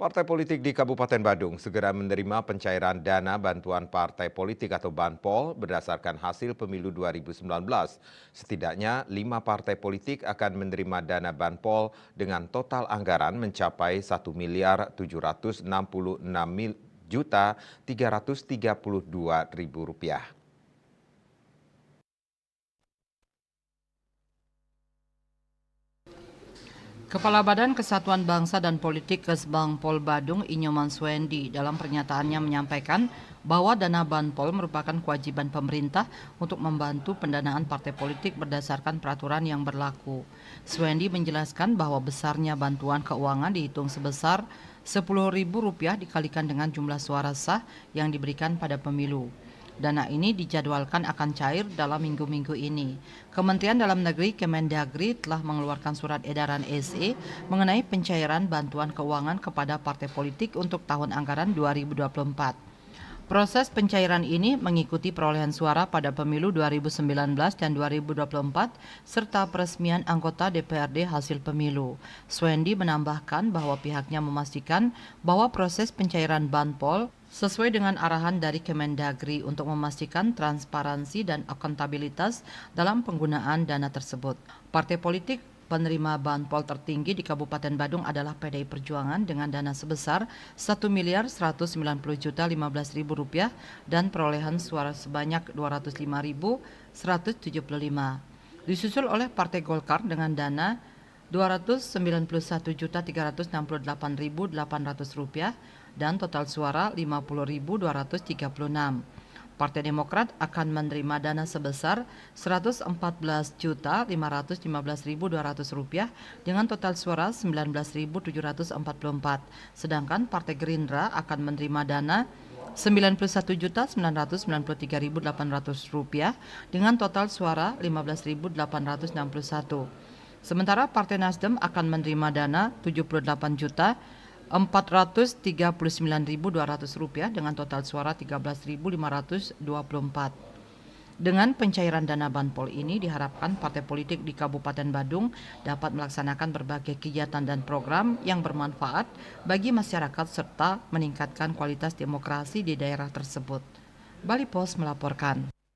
Partai politik di Kabupaten Badung segera menerima pencairan dana bantuan partai politik atau Banpol berdasarkan hasil pemilu 2019. Setidaknya 5 partai politik akan menerima dana Banpol dengan total anggaran mencapai 1.766.332.000 rupiah. Kepala Badan Kesatuan Bangsa dan Politik Kesbangpol Badung Inyoman Swendi dalam pernyataannya menyampaikan bahwa dana Banpol merupakan kewajiban pemerintah untuk membantu pendanaan partai politik berdasarkan peraturan yang berlaku. Swendi menjelaskan bahwa besarnya bantuan keuangan dihitung sebesar Rp10.000 dikalikan dengan jumlah suara sah yang diberikan pada pemilu. Dana ini dijadwalkan akan cair dalam minggu-minggu ini. Kementerian Dalam Negeri Kemendagri telah mengeluarkan surat edaran SE mengenai pencairan bantuan keuangan kepada partai politik untuk tahun anggaran 2024. Proses pencairan ini mengikuti perolehan suara pada pemilu 2019 dan 2024 serta peresmian anggota DPRD hasil pemilu. Swendi menambahkan bahwa pihaknya memastikan bahwa proses pencairan Banpol sesuai dengan arahan dari Kemendagri untuk memastikan transparansi dan akuntabilitas dalam penggunaan dana tersebut. Partai politik penerima Banpol tertinggi di Kabupaten Badung adalah PDI Perjuangan dengan dana sebesar Rp1.190.015.000 dan perolehan suara sebanyak 205.175. Disusul oleh Partai Golkar dengan dana Rp291.368.800 dan total suara 50.236. Partai Demokrat akan menerima dana sebesar Rp114.515.200 dengan total suara 19.744. Sedangkan Partai Gerindra akan menerima dana Rp91.993.800 dengan total suara 15.861. Sementara Partai Nasdem akan menerima dana Rp78.439.200 dengan total suara 13.524. Dengan pencairan dana Banpol ini diharapkan partai politik di Kabupaten Badung dapat melaksanakan berbagai kegiatan dan program yang bermanfaat bagi masyarakat serta meningkatkan kualitas demokrasi di daerah tersebut. Bali Pos melaporkan.